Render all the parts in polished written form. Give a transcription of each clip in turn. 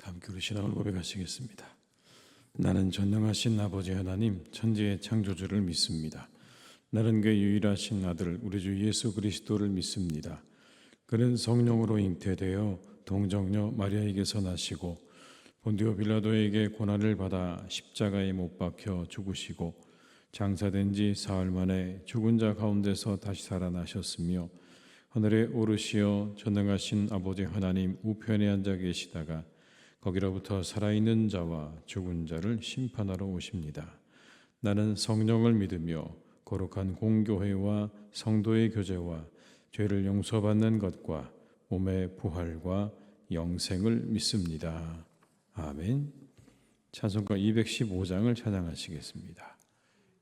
함께 우리 신앙을 고백하시겠습니다. 나는 전능하신 아버지 하나님 천지의 창조주를 믿습니다. 나는 그의 유일하신 아들 우리 주 예수 그리스도를 믿습니다. 그는 성령으로 잉태되어 동정녀 마리아에게서 나시고 본디오 빌라도에게 고난을 받아 십자가에 못 박혀 죽으시고 장사된 지 사흘 만에 죽은 자 가운데서 다시 살아나셨으며 하늘에 오르시어 전능하신 아버지 하나님 우편에 앉아 계시다가 거기로부터 살아있는 자와 죽은 자를 심판하러 오십니다. 나는 성령을 믿으며 거룩한 공교회와 성도의 교제와 죄를 용서받는 것과 몸의 부활과 영생을 믿습니다. 아멘. 찬송가 215장을 찬양하시겠습니다.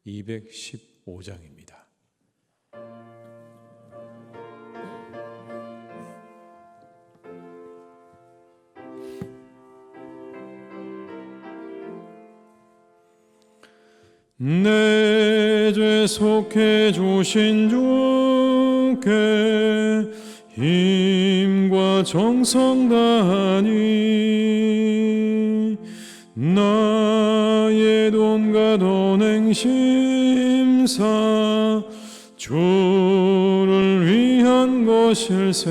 215장입니다. 내 죄 속해 주신 주께 힘과 정성 다하니 나의 돈과 돈행심사 주를 위한 것일세.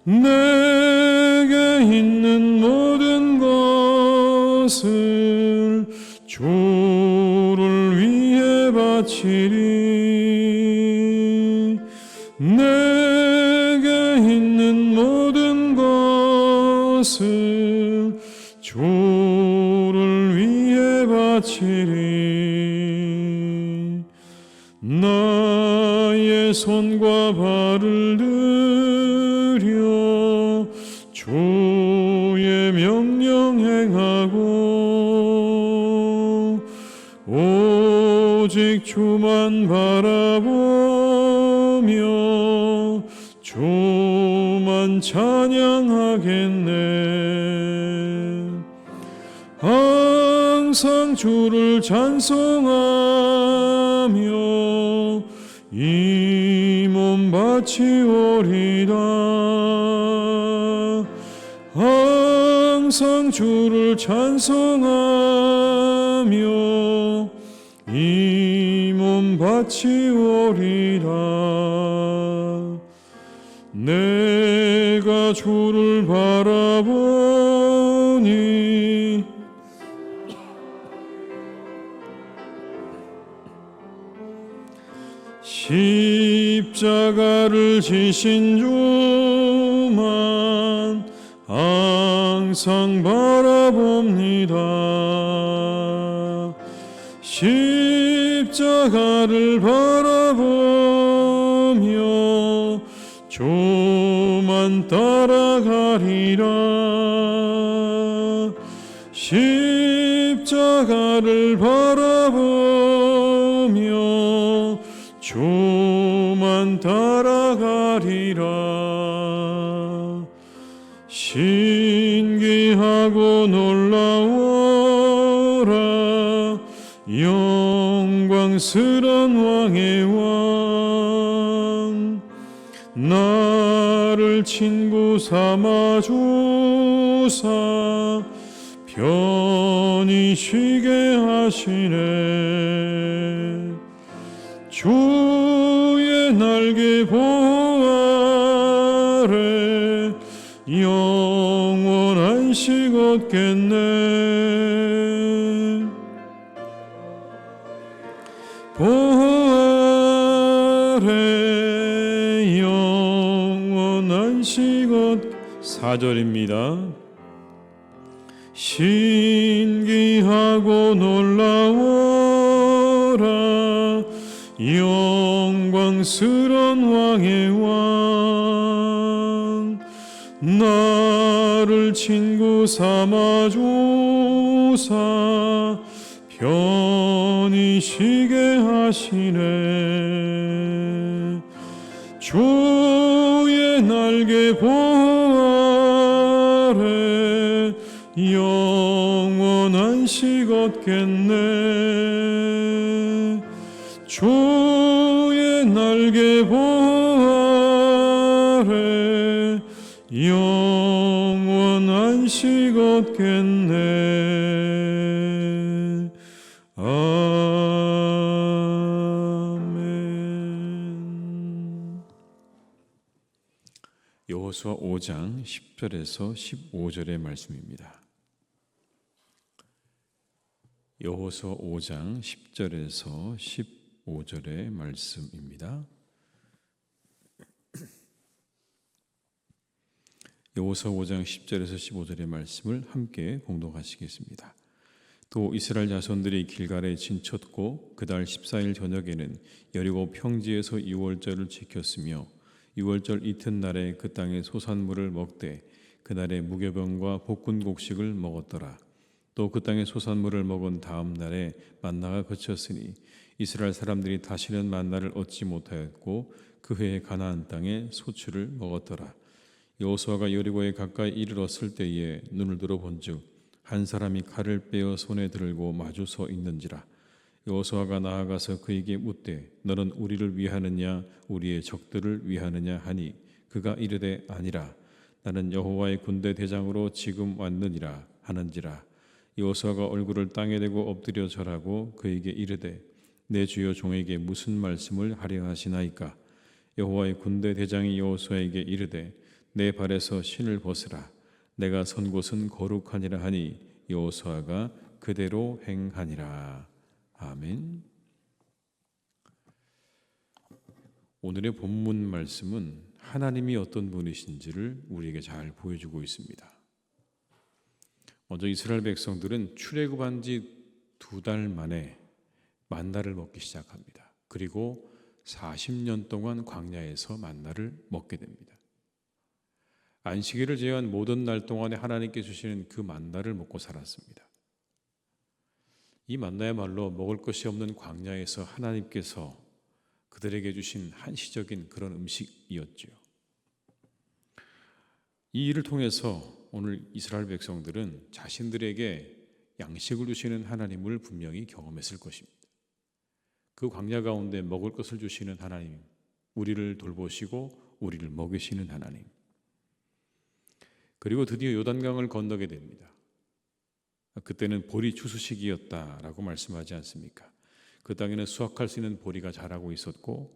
내게 있는 모든 것을 주를 위해 바치리. 내게 있는 모든 것을 주를 위해 바치리. 나의 손과 발을 들여 주의 명령 행하고 오직 주만 바라보며 주만 찬양하겠네. 항상 주를 찬송하며 이 몸 바치오리다. 항상 주를 찬송하며 이 몸 바치오리라. 내가 주를 바라보니 십자가를 지신 주만 항상 바라봅니다. 십자가를 바라보며 주만 따라가리라. 십자가를 바라보며 주만 따라가리라. 신기하고 놀라워라. 영광스런 왕의 왕 나를 친구 삼아 주사 편히 쉬게 하시네. 주의 날개 보호 아래 영원한 식 얻겠네. 보호 아래 영원한 식 얻. 4절입니다. 신기하고 놀라워라. 영광스런 왕의 왕 나를 친구 삼아 주사 편히 쉬게 하시네. 주의 날개 보호 아래 영원한 식 얻겠네. 주의 날개 보호 아래 영원한 식 얻겠네. 아멘. 여호수아 5장 10절에서 15절의 말씀입니다. 여호수아 5장 10절에서 15절의 말씀입니다. 여호수아 5장 10절에서 15절의 말씀을 함께 공독하시겠습니다. 또 이스라엘 자손들이 길갈에 진쳤고 그달 14일 저녁에는 여리고 평지에서 유월절을 지켰으며 유월절 이튿날에 그 땅의 소산물을 먹되 그날에 무교병과 볶은 곡식을 먹었더라. 또 그 땅의 소산물을 먹은 다음 날에 만나가 그쳤으니 이스라엘 사람들이 다시는 만나를 얻지 못하였고 그 해에 가나안 땅에 소출을 먹었더라. 여호수아가 여리고에 가까이 이르렀을 때에 눈을 들어 본즉 한 사람이 칼을 빼어 손에 들고 마주 서 있는지라. 여호수아가 나아가서 그에게 묻되 너는 우리를 위하느냐 우리의 적들을 위하느냐 하니 그가 이르되 아니라 나는 여호와의 군대 대장으로 지금 왔느니라 하는지라. 여호수아가 얼굴을 땅에 대고 엎드려 절하고 그에게 이르되 내 주여 종에게 무슨 말씀을 하려 하시나이까. 여호와의 군대 대장이 여호수아에게 이르되 내 발에서 신을 벗으라. 내가 선 곳은 거룩하니라 하니 여호수아가 그대로 행하니라. 아멘. 오늘의 본문 말씀은 하나님이 어떤 분이신지를 우리에게 잘 보여주고 있습니다. 먼저 이스라엘 백성들은 출애굽한 지 2달 만에 만나를 먹기 시작합니다. 그리고 40년 동안 광야에서 만나를 먹게 됩니다. 안식일을 제외한 모든 날 동안에 하나님께 주시는 그 만나를 먹고 살았습니다. 이 만나야말로 먹을 것이 없는 광야에서 하나님께서 그들에게 주신 한시적인 그런 음식이었죠. 이 일을 통해서 오늘 이스라엘 백성들은 자신들에게 양식을 주시는 하나님을 분명히 경험했을 것입니다. 그 광야 가운데 먹을 것을 주시는 하나님, 우리를 돌보시고 우리를 먹이시는 하나님. 그리고 드디어 요단강을 건너게 됩니다. 그때는 보리 추수시기였다라고 말씀하지 않습니까? 그 땅에는 수확할 수 있는 보리가 자라고 있었고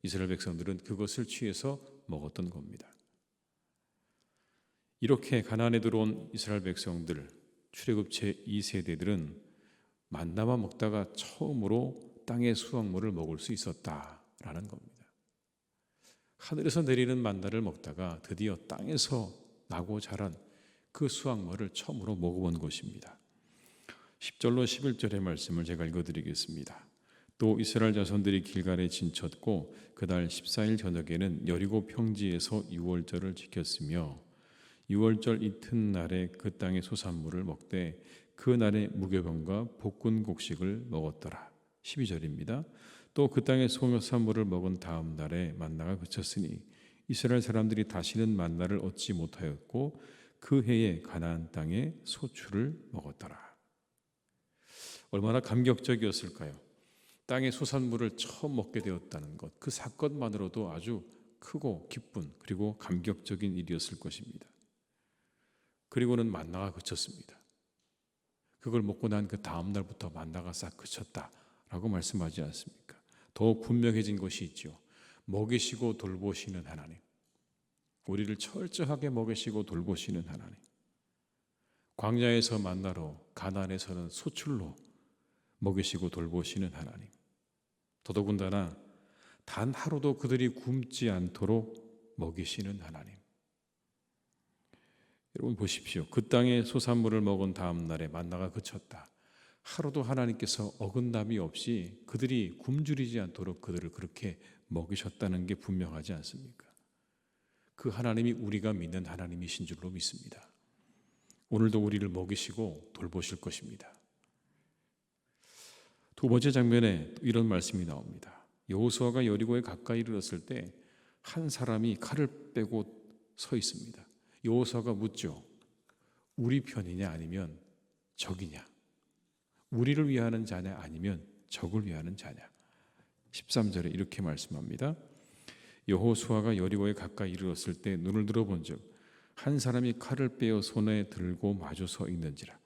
이스라엘 백성들은 그것을 취해서 먹었던 겁니다. 이렇게 가나안에 들어온 이스라엘 백성들, 출애굽 제2세대들은 만나만 먹다가 처음으로 땅의 수확물을 먹을 수 있었다라는 겁니다. 하늘에서 내리는 만나를 먹다가 드디어 땅에서 나고 자란 그 수확물을 처음으로 먹어본 것입니다. 10절로 11절의 말씀을 제가 읽어드리겠습니다. 또 이스라엘 자손들이 길갈에 진쳤고 그달 14일 저녁에는 여리고 평지에서 유월절을 지켰으며 유월절 이튿날에 그 땅의 소산물을 먹되 그 날에 무교병과 볶은 곡식을 먹었더라. 12절입니다. 또 그 땅의 소산물을 먹은 다음 날에 만나가 그쳤으니 이스라엘 사람들이 다시는 만나를 얻지 못하였고 그 해에 가나안 땅에 소출을 먹었더라. 얼마나 감격적이었을까요? 땅의 소산물을 처음 먹게 되었다는 것, 그 사건만으로도 아주 크고 기쁜 그리고 감격적인 일이었을 것입니다. 그리고는 만나가 그쳤습니다. 그걸 먹고 난 그 다음 날부터 만나가 싹 그쳤다라고 말씀하지 않습니까? 더욱 분명해진 것이 있죠. 먹이시고 돌보시는 하나님, 우리를 철저하게 먹이시고 돌보시는 하나님, 광야에서 만나로 가나안에서는 소출로 먹이시고 돌보시는 하나님, 더더군다나 단 하루도 그들이 굶지 않도록 먹이시는 하나님. 여러분 보십시오. 그 땅의 소산물을 먹은 다음 날에 만나가 그쳤다. 하루도 하나님께서 어긋남이 없이 그들이 굶주리지 않도록 그들을 그렇게 먹이셨다는 게 분명하지 않습니까? 그 하나님이 우리가 믿는 하나님이신 줄로 믿습니다. 오늘도 우리를 먹이시고 돌보실 것입니다. 두 번째 장면에 이런 말씀이 나옵니다. 여호수아가 여리고에 가까이 이르렀을 때 한 사람이 칼을 빼고 서 있습니다. 여호수아가 묻죠. 우리 편이냐 아니면 적이냐? 우리를 위하는 자냐 아니면 적을 위하는 자냐? 13절에 이렇게 말씀합니다. 여호수아가 여리고에 가까이 이르렀을 때 눈을 들어본즉 한 사람이 칼을 빼어 손에 들고 마주 서 있는지라.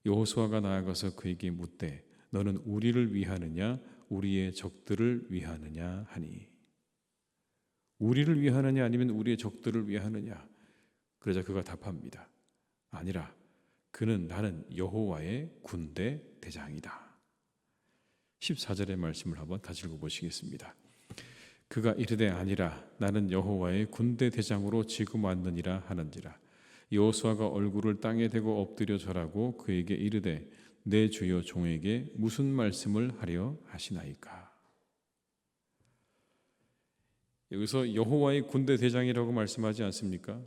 여호수아가 나아가서 그에게 묻되 너는 우리를 위하느냐 우리의 적들을 위하느냐 하니. 우리를 위하느냐 아니면 우리의 적들을 위하느냐. 그러자 그가 답합니다. 아니라 그는 나는 여호와의 군대 대장이다. 14절의 말씀을 한번 다시 읽어보시겠습니다. 그가 이르되 아니라 나는 여호와의 군대 대장으로 지금 왔느니라 하는지라. 여호수아가 얼굴을 땅에 대고 엎드려 절하고 그에게 이르되 내 주여 종에게 무슨 말씀을 하려 하시나이까. 여기서 여호와의 군대 대장이라고 말씀하지 않습니까?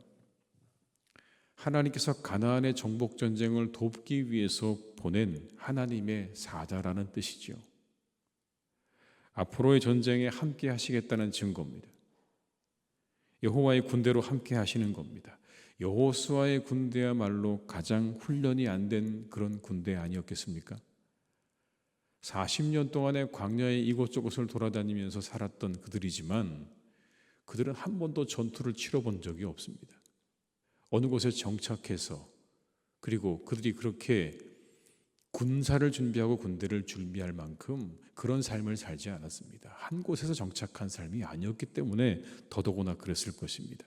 하나님께서 가나안의 정복 전쟁을 돕기 위해서 보낸 하나님의 사자라는 뜻이죠. 앞으로의 전쟁에 함께 하시겠다는 증거입니다. 여호와의 군대로 함께 하시는 겁니다. 여호수아의 군대야말로 가장 훈련이 안 된 그런 군대 아니었겠습니까? 40년 동안의 광야의 이곳저곳을 돌아다니면서 살았던 그들이지만 그들은 한 번도 전투를 치러본 적이 없습니다. 어느 곳에 정착해서 그리고 그들이 그렇게 군사를 준비하고 군대를 준비할 만큼 그런 삶을 살지 않았습니다. 한 곳에서 정착한 삶이 아니었기 때문에 더더구나 그랬을 것입니다.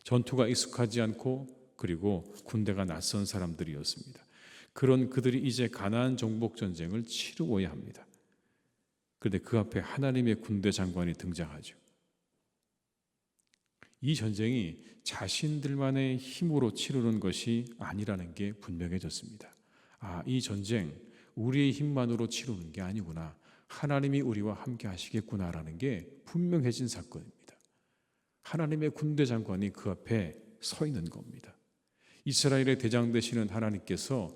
전투가 익숙하지 않고 그리고 군대가 낯선 사람들이었습니다. 그런 그들이 이제 가나안 정복 전쟁을 치루어야 합니다. 그런데 그 앞에 하나님의 군대 장관이 등장하죠. 이 전쟁이 자신들만의 힘으로 치르는 것이 아니라는 게 분명해졌습니다. 이 전쟁 우리의 힘만으로 치르는 게 아니구나. 하나님이 우리와 함께 하시겠구나라는 게 분명해진 사건입니다. 하나님의 군대 장관이 그 앞에 서 있는 겁니다. 이스라엘의 대장 되시는 하나님께서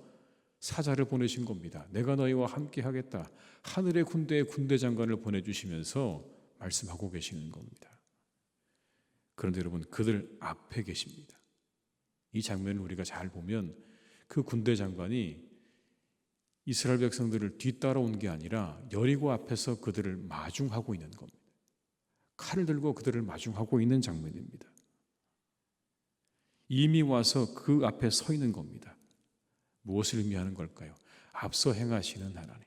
사자를 보내신 겁니다. 내가 너희와 함께 하겠다. 하늘의 군대의 군대 장관을 보내주시면서 말씀하고 계시는 겁니다. 그런데 여러분, 그들 앞에 계십니다. 이 장면을 우리가 잘 보면 그 군대 장관이 이스라엘 백성들을 뒤따라온 게 아니라 여리고 앞에서 그들을 마중하고 있는 겁니다. 칼을 들고 그들을 마중하고 있는 장면입니다. 이미 와서 그 앞에 서 있는 겁니다. 무엇을 의미하는 걸까요? 앞서 행하시는 하나님.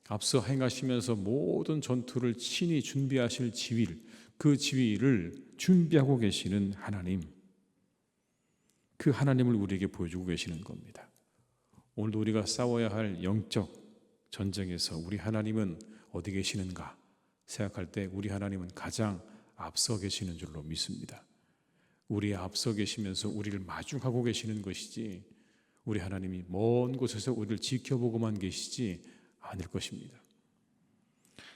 앞서 행하시면서 모든 전투를 친히 준비하실 지휘를, 그 지휘를 준비하고 계시는 하나님, 그 하나님을 우리에게 보여주고 계시는 겁니다. 오늘도 우리가 싸워야 할 영적 전쟁에서 우리 하나님은 어디 계시는가 생각할 때 우리 하나님은 가장 앞서 계시는 줄로 믿습니다. 우리 앞서 계시면서 우리를 마중하고 계시는 것이지 우리 하나님이 먼 곳에서 우리를 지켜보고만 계시지 않을 것입니다.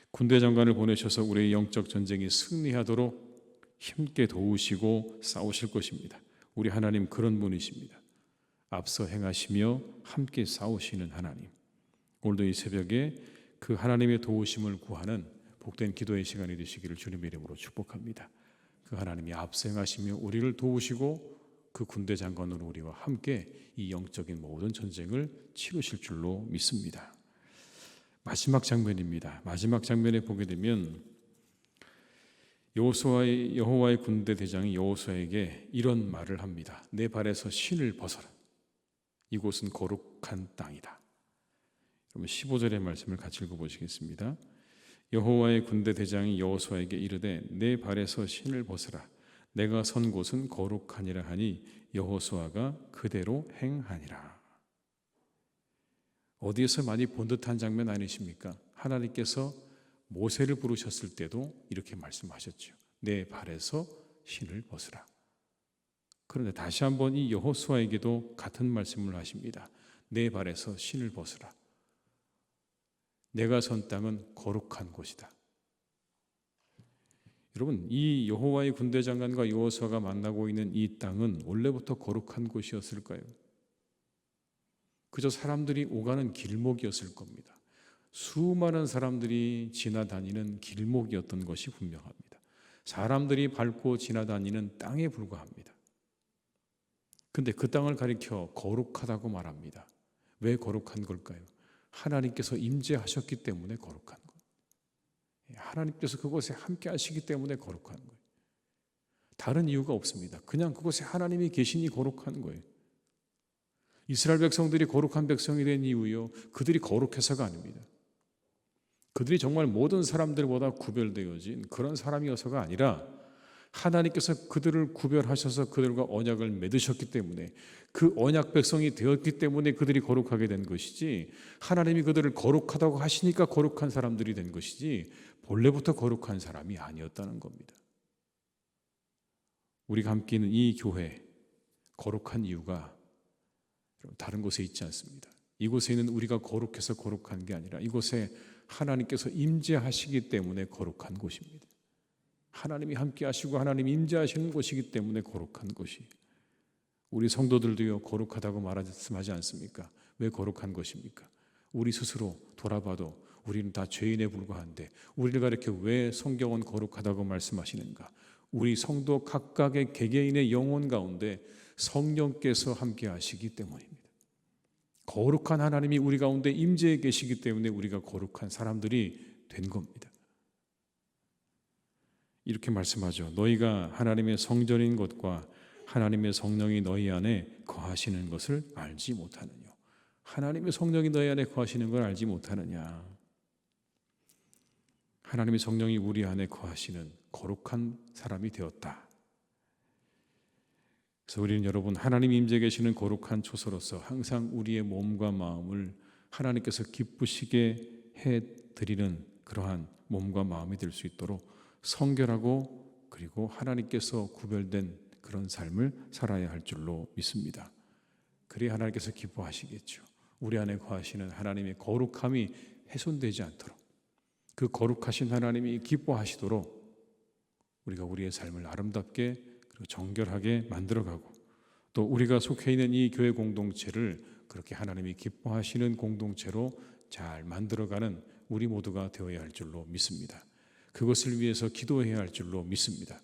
군대 장관을 보내셔서 우리의 영적 전쟁이 승리하도록 힘께 도우시고 싸우실 것입니다. 우리 하나님 그런 분이십니다. 앞서 행하시며 함께 싸우시는 하나님. 오늘도 이 새벽에 그 하나님의 도우심을 구하는 복된 기도의 시간이 되시기를 주님의 이름으로 축복합니다. 그 하나님이 앞서 행하시며 우리를 도우시고 그 군대 장관으로 우리와 함께 이 영적인 모든 전쟁을 치르실 줄로 믿습니다. 마지막 장면입니다. 마지막 장면에 보게 되면 여호와의 군대 대장이 여호수아에게 이런 말을 합니다. 내 발에서 신을 벗어라. 이곳은 거룩한 땅이다. 그러면 15절의 말씀을 같이 읽어보시겠습니다. 여호와의 군대 대장이 여호수아에게 이르되 내 발에서 신을 벗어라. 내가 선 곳은 거룩하니라 하니 여호수아가 그대로 행하니라. 어디에서 많이 본 듯한 장면 아니십니까? 하나님께서 모세를 부르셨을 때도 이렇게 말씀하셨죠. 내 발에서 신을 벗으라. 그런데 다시 한번 이 여호수아에게도 같은 말씀을 하십니다. 내 발에서 신을 벗으라. 내가 선 땅은 거룩한 곳이다. 여러분, 이 여호와의 군대 장관과 여호수아가 만나고 있는 이 땅은 원래부터 거룩한 곳이었을까요? 그저 사람들이 오가는 길목이었을 겁니다. 수많은 사람들이 지나다니는 길목이었던 것이 분명합니다. 사람들이 밟고 지나다니는 땅에 불과합니다. 근데 그 땅을 가리켜 거룩하다고 말합니다. 왜 거룩한 걸까요? 하나님께서 임재하셨기 때문에 거룩한 거예요. 하나님께서 그곳에 함께 하시기 때문에 거룩한 거예요. 다른 이유가 없습니다. 그냥 그곳에 하나님이 계시니 거룩한 거예요. 이스라엘 백성들이 거룩한 백성이 된 이유요, 그들이 거룩해서가 아닙니다. 그들이 정말 모든 사람들보다 구별되어진 그런 사람이어서가 아니라 하나님께서 그들을 구별하셔서 그들과 언약을 맺으셨기 때문에, 그 언약 백성이 되었기 때문에 그들이 거룩하게 된 것이지, 하나님이 그들을 거룩하다고 하시니까 거룩한 사람들이 된 것이지 본래부터 거룩한 사람이 아니었다는 겁니다. 우리가 함께 있는 이 교회, 거룩한 이유가 다른 곳에 있지 않습니다. 이곳에 있는 우리가 거룩해서 거룩한 게 아니라 이곳에 하나님께서 임재하시기 때문에 거룩한 곳입니다. 하나님이 함께 하시고 하나님이 임재하시는 곳이기 때문에 거룩한 곳이. 우리 성도들도요, 거룩하다고 말씀하지 않습니까? 왜 거룩한 것입니까? 우리 스스로 돌아봐도 우리는 다 죄인에 불과한데 우리를 가리켜 왜 성경은 거룩하다고 말씀하시는가? 우리 성도 각각의 개개인의 영혼 가운데 성령께서 함께 하시기 때문입니다. 거룩한 하나님이 우리 가운데 임재해 계시기 때문에 우리가 거룩한 사람들이 된 겁니다. 이렇게 말씀하죠. 너희가 하나님의 성전인 것과 하나님의 성령이 너희 안에 거하시는 것을 알지 못하느냐. 하나님의 성령이 너희 안에 거하시는 걸 알지 못하느냐. 하나님의 성령이 우리 안에 거하시는 거룩한 사람이 되었다. 그래서 우리는 여러분, 하나님 임재 계시는 거룩한 초소로서 항상 우리의 몸과 마음을 하나님께서 기쁘시게 해드리는 그러한 몸과 마음이 될 수 있도록 성결하고 그리고 하나님께서 구별된 그런 삶을 살아야 할 줄로 믿습니다. 그래야 하나님께서 기뻐하시겠죠. 우리 안에 거하시는 하나님의 거룩함이 훼손되지 않도록, 그 거룩하신 하나님이 기뻐하시도록 우리가 우리의 삶을 아름답게 그리고 정결하게 만들어가고, 또 우리가 속해 있는 이 교회 공동체를 그렇게 하나님이 기뻐하시는 공동체로 잘 만들어가는 우리 모두가 되어야 할 줄로 믿습니다. 그것을 위해서 기도해야 할 줄로 믿습니다.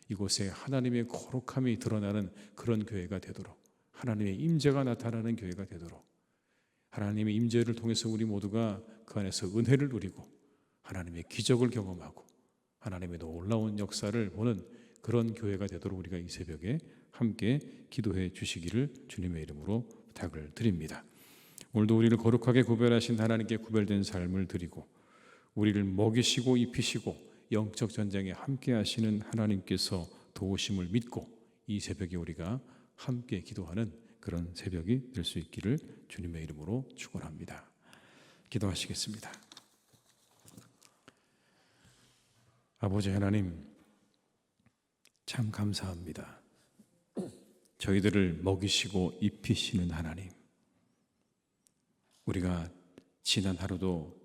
이곳에 하나님의 거룩함이 드러나는 그런 교회가 되도록, 하나님의 임재가 나타나는 교회가 되도록, 하나님의 임재를 통해서 우리 모두가 그 안에서 은혜를 누리고 하나님의 기적을 경험하고 하나님의 놀라운 역사를 보는 그런 교회가 되도록 우리가 이 새벽에 함께 기도해 주시기를 주님의 이름으로 부탁을 드립니다. 오늘도 우리를 거룩하게 구별하신 하나님께 구별된 삶을 드리고 우리를 먹이시고 입히시고 영적 전쟁에 함께 하시는 하나님께서 도우심을 믿고 이 새벽에 우리가 함께 기도하는 그런 새벽이 될 수 있기를 주님의 이름으로 축원합니다. 기도하시겠습니다. 아버지 하나님, 참 감사합니다. 저희들을 먹이시고 입히시는 하나님, 우리가 지난 하루도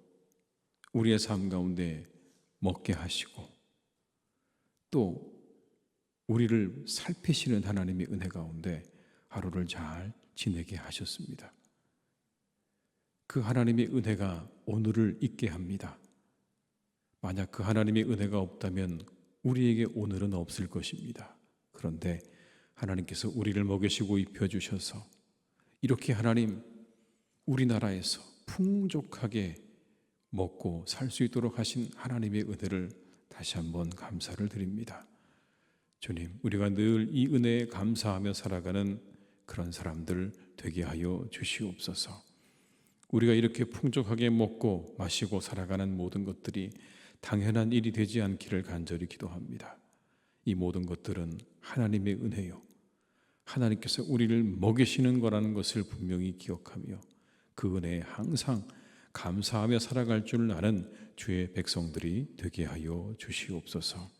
우리의 삶 가운데 먹게 하시고 또 우리를 살피시는 하나님의 은혜 가운데 하루를 잘 지내게 하셨습니다. 그 하나님의 은혜가 오늘을 있게 합니다. 만약 그 하나님의 은혜가 없다면 우리에게 오늘은 없을 것입니다. 그런데 하나님께서 우리를 먹이시고 입혀주셔서 이렇게 하나님 우리나라에서 풍족하게 먹고 살 수 있도록 하신 하나님의 은혜를 다시 한번 감사를 드립니다. 주님, 우리가 늘 이 은혜에 감사하며 살아가는 그런 사람들 되게 하여 주시옵소서. 우리가 이렇게 풍족하게 먹고 마시고 살아가는 모든 것들이 당연한 일이 되지 않기를 간절히 기도합니다. 이 모든 것들은 하나님의 은혜요, 하나님께서 우리를 먹이시는 거라는 것을 분명히 기억하며 그 은혜에 항상 감사하며 살아갈 줄 아는 주의 백성들이 되게 하여 주시옵소서.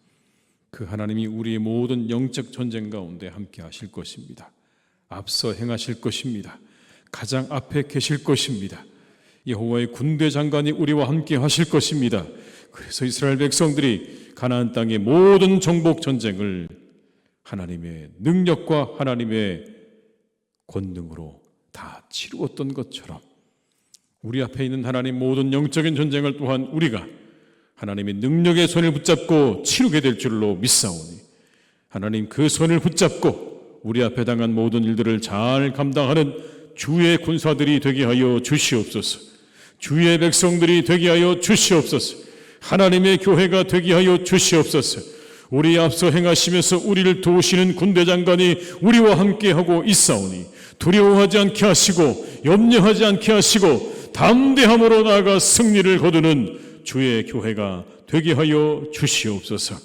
그 하나님이 우리의 모든 영적 전쟁 가운데 함께 하실 것입니다. 앞서 행하실 것입니다. 가장 앞에 계실 것입니다. 여호와의 군대 장관이 우리와 함께 하실 것입니다. 그래서 이스라엘 백성들이 가나안 땅의 모든 정복 전쟁을 하나님의 능력과 하나님의 권능으로 다 치루었던 것처럼 우리 앞에 있는 하나님 모든 영적인 전쟁을 또한 우리가 하나님의 능력의 손을 붙잡고 치르게 될 줄로 믿사오니 하나님 그 손을 붙잡고 우리 앞에 당한 모든 일들을 잘 감당하는 주의 군사들이 되게 하여 주시옵소서. 주의 백성들이 되게 하여 주시옵소서. 하나님의 교회가 되게 하여 주시옵소서. 우리 앞서 행하시면서 우리를 도우시는 군대장관이 우리와 함께하고 있사오니 두려워하지 않게 하시고 염려하지 않게 하시고 담대함으로 나아가 승리를 거두는 주의 교회가 되게 하여 주시옵소서.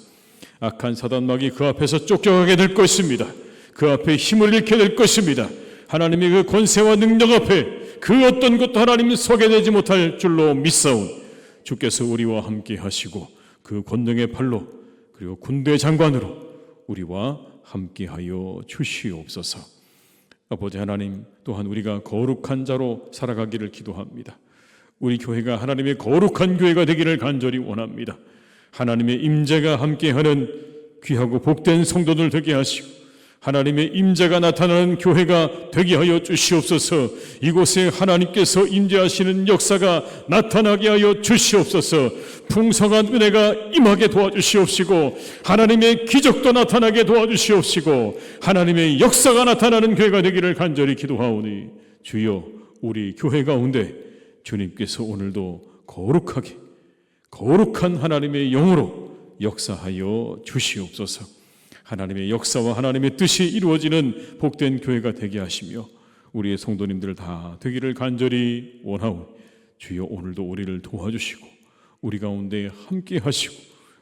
악한 사단막이 그 앞에서 쫓겨가게 될 것입니다. 그 앞에 힘을 잃게 될 것입니다. 하나님의 그 권세와 능력 앞에 그 어떤 것도 하나님 서게 되지 못할 줄로 믿사온 주께서 우리와 함께 하시고 그 권능의 팔로 그리고 군대 장관으로 우리와 함께 하여 주시옵소서. 아버지 하나님, 또한 우리가 거룩한 자로 살아가기를 기도합니다. 우리 교회가 하나님의 거룩한 교회가 되기를 간절히 원합니다. 하나님의 임재가 함께하는 귀하고 복된 성도들 되게 하시고 하나님의 임재가 나타나는 교회가 되게 하여 주시옵소서. 이곳에 하나님께서 임재하시는 역사가 나타나게 하여 주시옵소서. 풍성한 은혜가 임하게 도와주시옵시고 하나님의 기적도 나타나게 도와주시옵시고 하나님의 역사가 나타나는 교회가 되기를 간절히 기도하오니 주여, 우리 교회 가운데 주님께서 오늘도 거룩한 하나님의 영으로 역사하여 주시옵소서. 하나님의 역사와 하나님의 뜻이 이루어지는 복된 교회가 되게 하시며 우리의 성도님들 다 되기를 간절히 원하오니 주여, 오늘도 우리를 도와주시고 우리 가운데 함께 하시고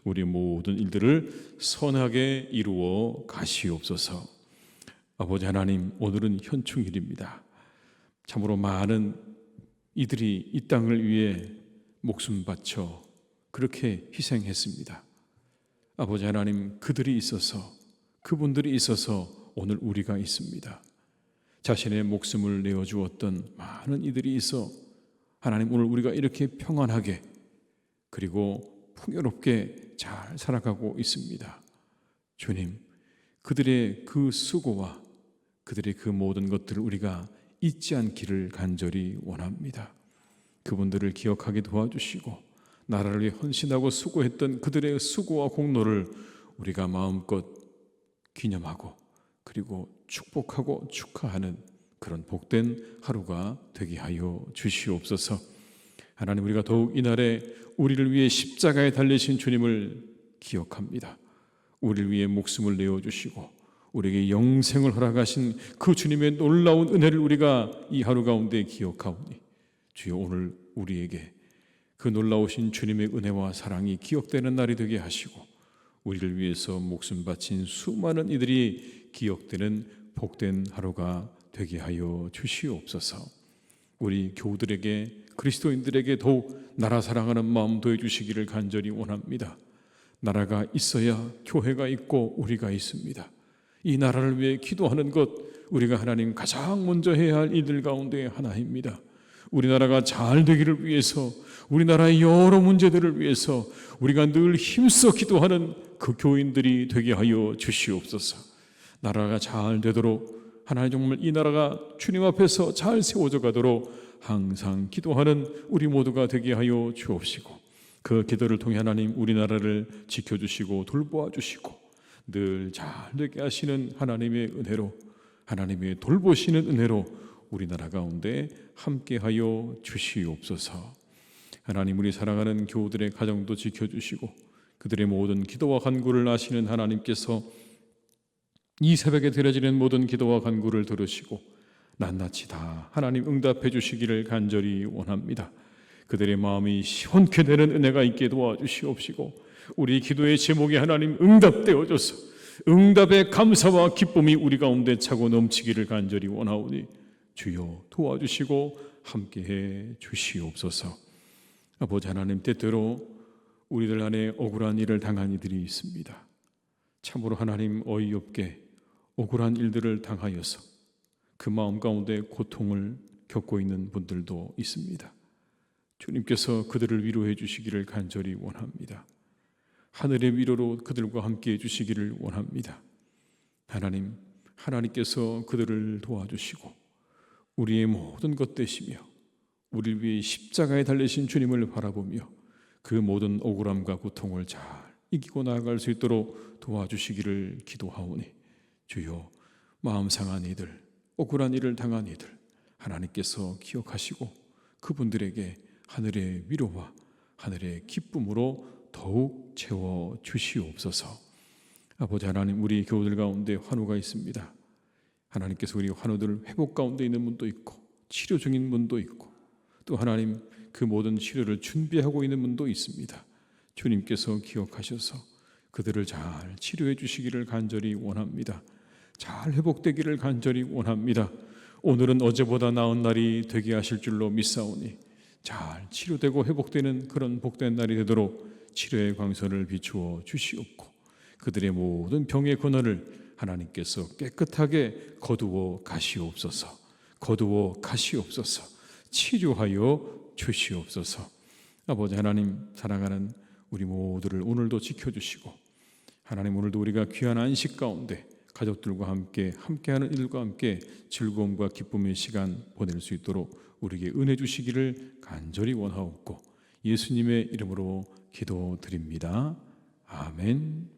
우리 모든 일들을 선하게 이루어 가시옵소서. 아버지 하나님, 오늘은 현충일입니다. 참으로 많은 이들이 이 땅을 위해 목숨 바쳐 그렇게 희생했습니다. 아버지 하나님, 그분들이 있어서 오늘 우리가 있습니다. 자신의 목숨을 내어주었던 많은 이들이 있어 하나님, 오늘 우리가 이렇게 평안하게 그리고 풍요롭게 잘 살아가고 있습니다. 주님, 그들의 그 수고와 그들의 그 모든 것들을 우리가 잊지 않기를 간절히 원합니다. 그분들을 기억하게 도와주시고 나라를 위해 헌신하고 수고했던 그들의 수고와 공로를 우리가 마음껏 기념하고 그리고 축복하고 축하하는 그런 복된 하루가 되게 하여 주시옵소서. 하나님, 우리가 더욱 이날에 우리를 위해 십자가에 달리신 주님을 기억합니다. 우리를 위해 목숨을 내어주시고 우리에게 영생을 허락하신 그 주님의 놀라운 은혜를 우리가 이 하루 가운데 기억하오니 주여, 오늘 우리에게 그 놀라우신 주님의 은혜와 사랑이 기억되는 날이 되게 하시고 우리를 위해서 목숨 바친 수많은 이들이 기억되는 복된 하루가 되게 하여 주시옵소서. 우리 교우들에게, 그리스도인들에게 더욱 나라 사랑하는 마음 더해주시기를 간절히 원합니다. 나라가 있어야 교회가 있고 우리가 있습니다. 이 나라를 위해 기도하는 것, 우리가 하나님 가장 먼저 해야 할 일들 가운데 하나입니다. 우리나라가 잘 되기를 위해서, 우리나라의 여러 문제들을 위해서 우리가 늘 힘써 기도하는 그 교인들이 되게 하여 주시옵소서. 나라가 잘 되도록 하나님, 정말 이 나라가 주님 앞에서 잘 세워져 가도록 항상 기도하는 우리 모두가 되게 하여 주옵시고 그 기도를 통해 하나님, 우리나라를 지켜주시고 돌보아 주시고 늘 잘 되게 하시는 하나님의 은혜로, 하나님의 돌보시는 은혜로 우리나라 가운데 함께하여 주시옵소서. 하나님, 우리 사랑하는 교우들의 가정도 지켜주시고 그들의 모든 기도와 간구를 아시는 하나님께서 이 새벽에 드려지는 모든 기도와 간구를 들으시고 낱낱이 다 하나님 응답해 주시기를 간절히 원합니다. 그들의 마음이 시원케 되는 은혜가 있게 도와주시옵시고 우리 기도의 제목이 하나님 응답되어져서 응답의 감사와 기쁨이 우리 가운데 차고 넘치기를 간절히 원하오니 주여 도와주시고 함께해 주시옵소서. 아버지 하나님, 때때로 우리들 안에 억울한 일을 당한 이들이 있습니다. 참으로 하나님, 어이없게 억울한 일들을 당하여서 그 마음 가운데 고통을 겪고 있는 분들도 있습니다. 주님께서 그들을 위로해 주시기를 간절히 원합니다. 하늘의 위로로 그들과 함께해 주시기를 원합니다. 하나님, 하나님께서 그들을 도와주시고 우리의 모든 것 되시며 우리를 위해 십자가에 달리신 주님을 바라보며 그 모든 억울함과 고통을 잘 이기고 나아갈 수 있도록 도와주시기를 기도하오니 주여, 마음 상한 이들, 억울한 일을 당한 이들 하나님께서 기억하시고 그분들에게 하늘의 위로와 하늘의 기쁨으로 더욱 채워 주시옵소서. 아버지 하나님, 우리 교우들 가운데 환우가 있습니다. 하나님께서 우리 환우들 회복 가운데 있는 분도 있고 치료 중인 분도 있고 또 하나님 그 모든 치료를 준비하고 있는 분도 있습니다. 주님께서 기억하셔서 그들을 잘 치료해 주시기를 간절히 원합니다. 잘 회복되기를 간절히 원합니다. 오늘은 어제보다 나은 날이 되게 하실 줄로 믿사오니 잘 치료되고 회복되는 그런 복된 날이 되도록 치료의 광선을 비추어 주시옵고 그들의 모든 병의 근원을 하나님께서 깨끗하게 거두어 가시옵소서. 거두어 가시옵소서. 치료하여 주시옵소서. 아버지 하나님, 사랑하는 우리 모두를 오늘도 지켜주시고 하나님, 오늘도 우리가 귀한 안식 가운데 가족들과 함께하는 이들과 함께 즐거움과 기쁨의 시간 보낼 수 있도록 우리에게 은혜 주시기를 간절히 원하옵고 예수님의 이름으로 기도드립니다. 아멘.